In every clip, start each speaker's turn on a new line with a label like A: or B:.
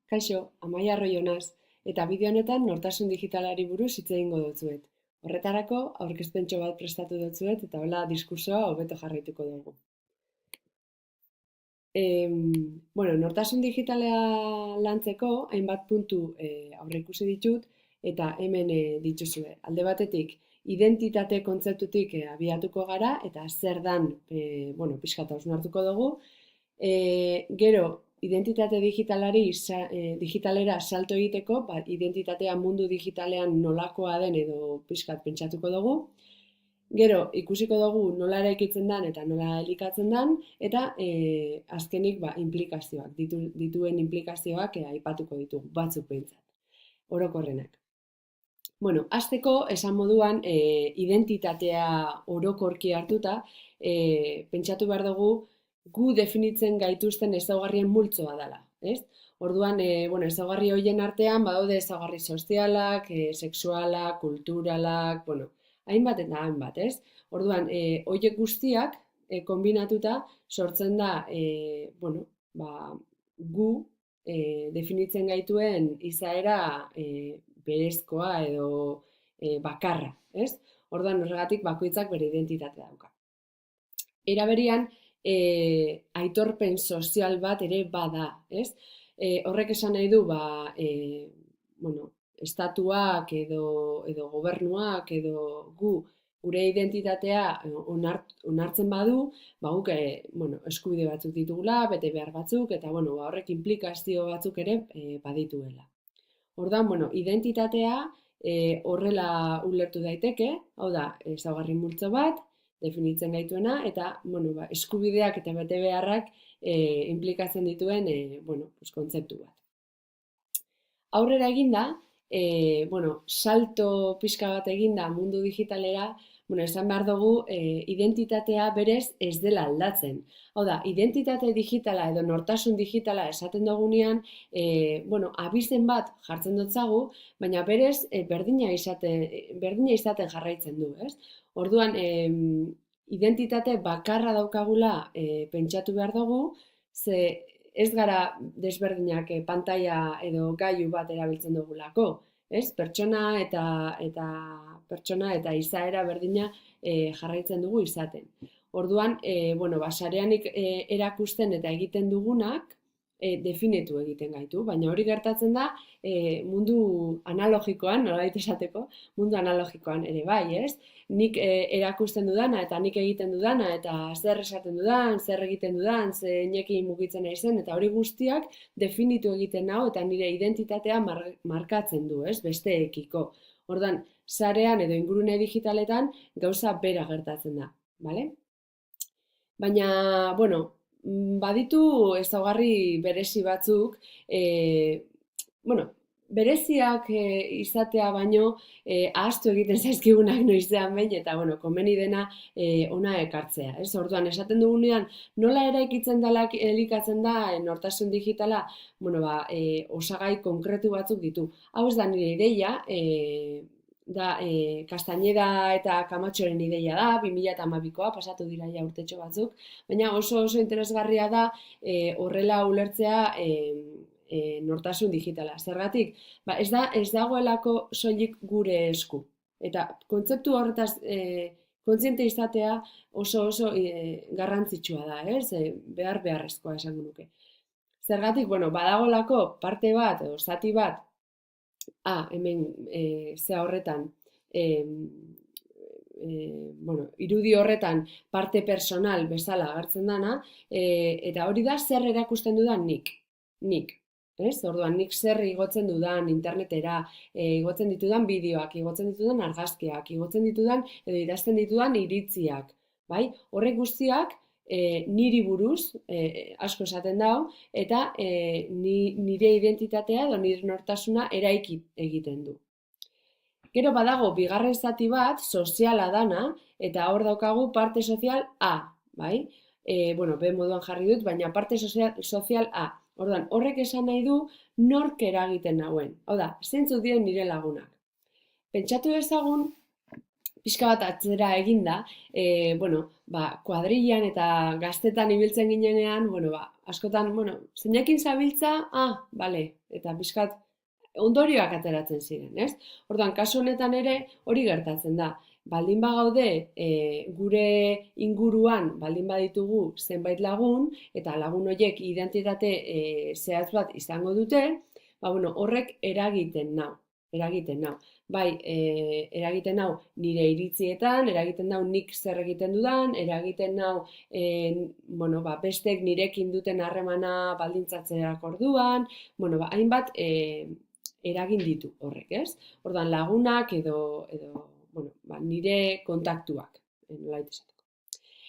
A: Kaixo, Amaia Arroyo naz, eta bideo honetan nortasun digitalari buruz hitz egingo dotzuet. Horretarako, aurkezpentxo bat prestatu dotzuet eta hola diskursoa hobeto jarraituko dugu. Nortasun digitalea lantzeko hainbat puntu aurreikusi ditut eta hemen dituzue. Alde batetik, identitate kontzeptutik abiatuko gara eta zer dan pixka eta hausnartuko dugu. Gero, identitate digitalera salto egiteko, identitatea mundu digitalean nolakoa den edo pixkat pentsatuko dugu. Gero, ikusiko dugu nola eraikitzen den eta nola elikatzen den, eta azkenik implikazioak, dituen implikazioak aipatuko ditugu, batzuk behintzat, orokorrenak. Hasteko, esan moduan, identitatea orokorki hartuta, pentsatu behar dugu gu definitzen gaituzten ezaugarrien multzoa dela, ez? Orduan, ezaugarri horien artean badaude ezaugarri sozialak, sexualak, kulturalak, hainbat eta hainbat, ez? Orduan, horiek guztiak kombinatuta sortzen da, gu definitzen gaituen izaera berezkoa edo bakarra, ez? Orduan, horregatik bakoitzak bere identitatea dauka. Era berean, aitorpen sozial bat ere bada, ez? Horrek esan nahi du, estatuak edo gobernuak edo gure identitatea onartzen badu, guk eskubide batzuk ditugula, bete behar batzuk, eta horrek implikazio batzuk ere badituela. Orduan, identitatea horrela ulertu daiteke, hau da, ezaugarri multzo bat, definitzen gaituena, eta eskubideak eta bete beharrak implikatzen dituen kontzeptu bat. Aurrera eginda, salto pixka bat eginda mundu digitalera, esan behar dugu identitatea berez ez dela aldatzen. Hau da, identitate digitala edo nortasun digitala esaten dugunean, abizen bat jartzen dutzagu, baina berez berdina izaten jarraitzen du, ez? Orduan, identitate bakarra daukagula pentsatu behar dugu, ze ez gara desberdinak pantaila edo gailu bat erabiltzen dugulako, ez? Pertsona eta izaera berdina jarraitzen dugu izaten. Orduan, sarean erakusten eta egiten dugunak definitu egiten gaitu, baina hori gertatzen da mundu analogikoan, nolabait esateko, mundu analogikoan ere bai, ez? Nik erakusten dudana eta nik egiten dudana eta zer esaten dudan, zer egiten dudan, zeinekin mugitzen naizen, eta hori guztiak definitu egiten nau eta nire identitatea markatzen du, ez? Besteekiko. Orduan, sarean edo ingurune digitaletan gauza bera gertatzen da, bale? Baina, baditu ezaugarri berezi batzuk, bereziak izatea baino ahaztu egiten zaizkigunak noizean behin eta komeni dena ona ekartzea. Orduan, esaten dugunean nola eraikitzen dela elikatzen da nortasun digitala, osagai konkretu batzuk ditu. Hau ez da nire ideia, da Castañeda eta Kamatxoren ideia da, 2012koa, pasatu dira ja urtetxo batzuk, baina oso interesgarria da horrela ulertzea nortasun digitala. Zergatik, ez dagoelako soilik gure esku. Eta kontzeptu horretaz kontziente izatea oso garrantzitsua da, beharrezkoa esango nuke. Zergatik, badagolako parte bat, edo zati bat, hemen zea horretan, irudi horretan parte personal bezala agertzen dana, eta hori da zer erakusten dudan nik. Orduan, nik zer igotzen dudan internetera, igotzen ditudan bideoak, igotzen ditudan argazkiak, igotzen ditudan edo idazten ditudan iritziak. Horrek guztiak niri buruz asko esaten dau, eta nire identitatea edo nire nortasuna eraiki egiten du. Gero badago bigarren zati bat, soziala dana, eta hor daukagu parte sozial A, B moduan jarri dut, baina parte sozial A. Orduan, horrek esan nahi du nork eragiten nauen. Hau da, zeintzuk diren nire lagunak. Pentsatu ezagun, pixka bat atzera eginda, kuadrillan eta gaztetan ibiltzen ginenean, askotan, zeinekin zabiltza, bale, eta pixkat ondorioak ateratzen ziren, ez? Orduan, kasu honetan ere hori gertatzen da. Baldin bagaude gure inguruan, baldin baditugu zenbait lagun, eta lagun horiek identitate zehatz bat izango dute, horrek eragiten nau. Bai, eragiten nau nire iritzietan, eragiten nau nik zer egiten dudan, eragiten nau bestek nirekin duten harremana baldintzatzea orduan, hainbat eragin ditu horrek, ez? Orduan lagunak edo nire kontaktuak, nolait esateko.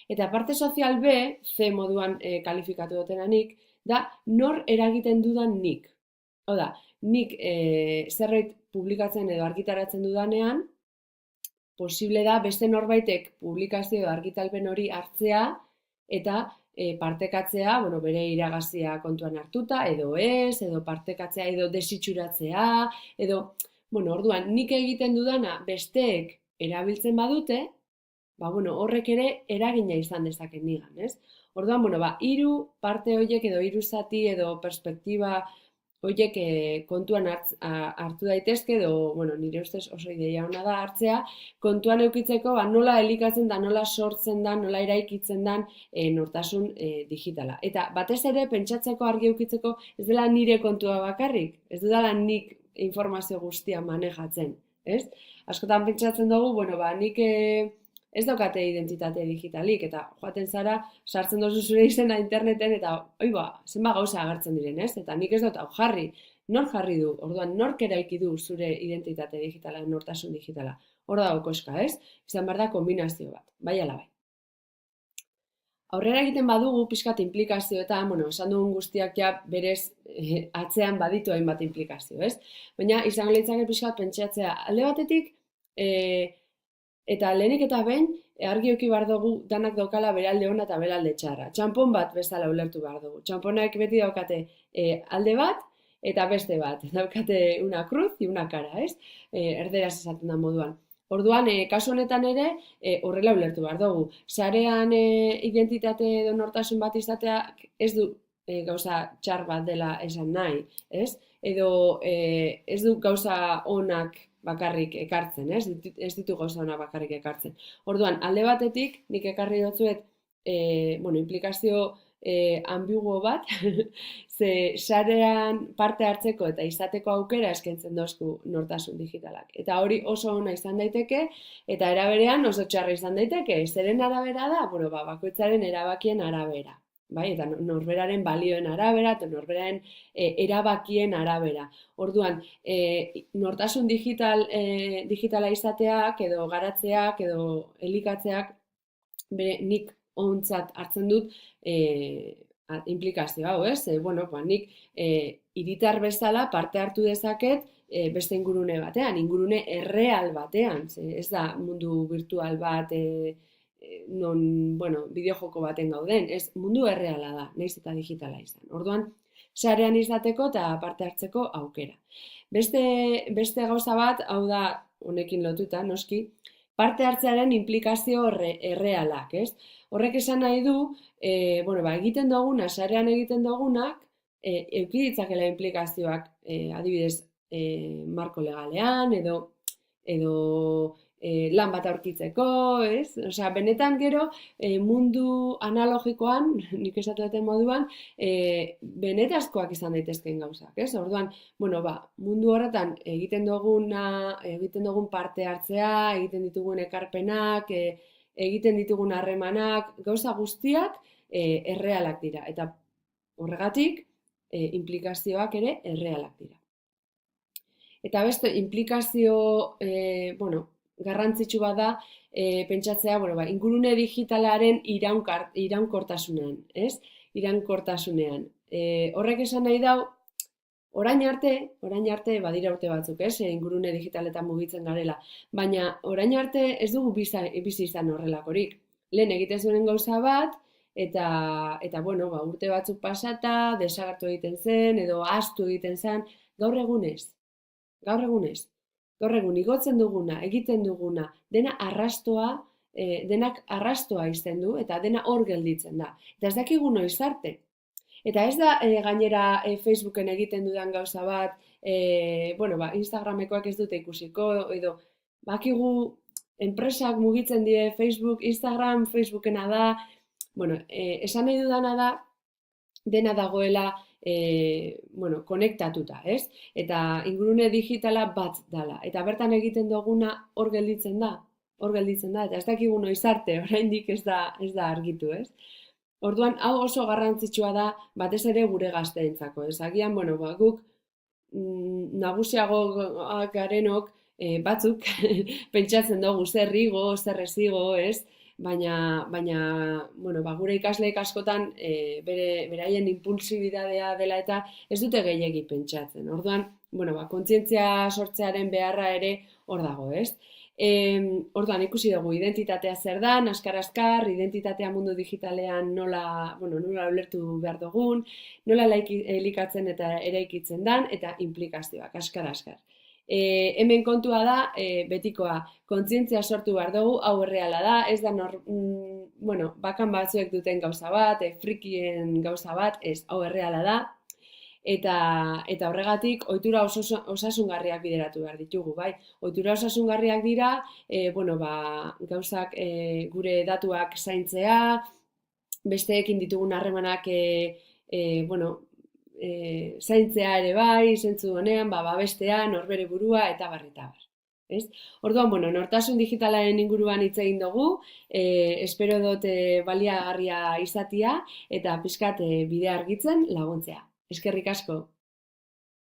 A: Eta parte sozial B, C moduan kalifikatu dutena nik, da nor eragiten dudan nik. Hau da, nik zerbait publikatzen edo argitaratzen dudanean, posible da beste norbaitek publikazio edo argitalpen hori hartzea eta partekatzea, bere iragazia kontuan hartuta, edo ez, edo partekatzea, edo desitxuratzea, edo, orduan, nik egiten dudana besteek erabiltzen badute, horrek ere eragina izan dezaken nigan, ez? Orduan, hiru parte horiek edo hiru zati edo perspektiba horiek kontuan hartu daitezke, edo, nire ustez oso ideia ona da hartzea, kontuan eukitzeko nola elikatzen da, nola sortzen da, nola eraikitzen dan nortasun digitala. Eta batez ere, pentsatzeko argi eukitzeko ez dela nire kontua bakarrik, ez dela nik informazio guztia manejatzen, ez? Askotan pentsatzen dugu, nik ez daukate identitate digitalik, eta joaten zara, sartzen duzu zure izena interneten, eta zenba gauza agertzen diren, ez? Eta nik ez dut hau jarri, nor jarri du, orduan nork eraiki du zure identitate digitala, nortasun digitala. Hor dago koska, ez? Izan behar da kombinazio bat, bai ala bai. Aurrera egiten badugu, pixkat implikazioetan, esan dugun guztiak ja berez atzean baditu hainbat implikazio, ez? Baina izango litzake pixkat pentsatzea alde batetik, eta lehenik eta behin, argi eduki behar dugu danak daukala bere alde ona eta bere alde txarra. Txanpon bat bezala ulertu behar dugu. Txanponak beti daukate alde bat eta beste bat. Daukate una cruz y una cara, ez? Erderaz esaten da moduan. Orduan, kasu honetan ere, horrela ulertu behar dugu. Sarean identitate edo nortasun bat izatea ez du gauza txar bat dela esan nahi, ez? Edo ez du gauza onak bakarrik ekartzen, ez? Ez ditu gauza onak bakarrik ekartzen. Orduan, alde batetik, nik ekarri dutzuet, implikazio ambiguo bat, ze sarean parte hartzeko eta izateko aukera eskaintzen dozku nortasun digitalak. Eta hori oso ona izan daiteke, eta eraberean oso txarra izan daiteke. Zeren arabera da? Bakoitzaren erabakien arabera. Bai, eta norberaren balioen arabera, eta norberaren erabakien arabera. Orduan, nortasun digitala izateak, edo garatzeak, edo elikatzeak, nik ontzat hartzen dut implikazio hau, ez? Nik hiritar bezala parte hartu dezaket beste ingurune batean, ingurune erreal batean, ez da mundu virtual bat, non, bideojoko baten gauden, ez mundu erreala da, nahiz eta digitala izan. Orduan, sarean izateko eta parte hartzeko aukera. Beste gauza bat, hau da, honekin lotuta, noski, parte hartzearen implikazio errealak, ez? Horrek esan nahi du, egiten duguna, sarean egiten dugunak, eduki ditzakela implikazioak, adibidez, marko legalean, edo lan bat aurkitzeko, ez? Osea, benetan gero mundu analogikoan, nik esatu duten moduan, benetazkoak izan daitezkeen gauzak, ez? Orduan, mundu horretan egiten dugun parte hartzea, egiten ditugun ekarpenak, egiten ditugun harremanak, gauza guztiak errealak dira. Eta horregatik, implikazioak ere errealak dira. Eta beste, implikazio, garrantzitsu bat da, pentsatzea, ingurune digitalaren iraunkortasunean, ez? Iraunkortasunean. Horrek esan nahi dau, orain arte, badira urte batzuk, ez? Ingurune digitaletan mugitzen garela. Baina, orain arte ez dugu bizi izan horrelakorik. Lehen egiten zuen gauza bat, eta urte batzuk pasata, desagertu egiten zen, edo ahaztu egiten zen, gaur egunez. Gaur egun igotzen duguna, egiten duguna, denak arrastoa izten du, eta dena hor gelditzen da. Eta ez dakigu noiz arte. Eta ez da gainera Facebooken egiten dudan gauza bat, bueno, ba, Instagramekoak ez dute ikusiko, edo bakigu enpresak mugitzen die Facebook, Instagram, Facebookena da, bueno, esan nahi dudana da, dena dagoela bueno, konektatuta, ez? Eta ingurune digitala bat dala. Eta bertan egiten duguna hor gelditzen da. Hor gelditzen da. Eta ez dakigu noiz arte, oraindik ez da argitu, ez? Orduan, hau oso garrantzitsua da, batez ere gure gazteentzako. Ez agian, bueno, ba, guk nagusiago garenok batzuk pentsatzen dugu zer igo, zer ez igo, ez? Baina bueno, ba, gure ikasleek askotan beraien impulsibidadea dela eta ez dute gehiegi pentsatzen. Orduan, bueno, ba, kontzientzia sortzearen beharra ere hor dago, ez? Orduan, ikusi dugu identitatea zer da, askar-askar, identitatea mundu digitalean nola ulertu behar dugun, nola elikatzen eta eraikitzen dan, eta implikazioak, askar-askar. Hemen kontua da, betikoa, kontzientzia sortu behar dugu, hau erreala da, ez da bueno, bakan batzuek duten gauza bat, frikien gauza bat, ez, hau erreala da, eta horregatik ohitura osasungarriak bideratu behar ditugu, bai. Ohitura osasungarriak dira, bueno, ba, gauzak gure datuak zaintzea, besteekin ditugun harremanak, bueno, zaintzea ere bai, zentzu honean, babestea, norbere burua, eta bar, eta bar. Ez? Orduan, bueno, nortasun digitalaren inguruan hitz egin dugu, espero dut baliagarria izatia, eta pixkat bidea argitzen laguntzea. Eskerrik asko.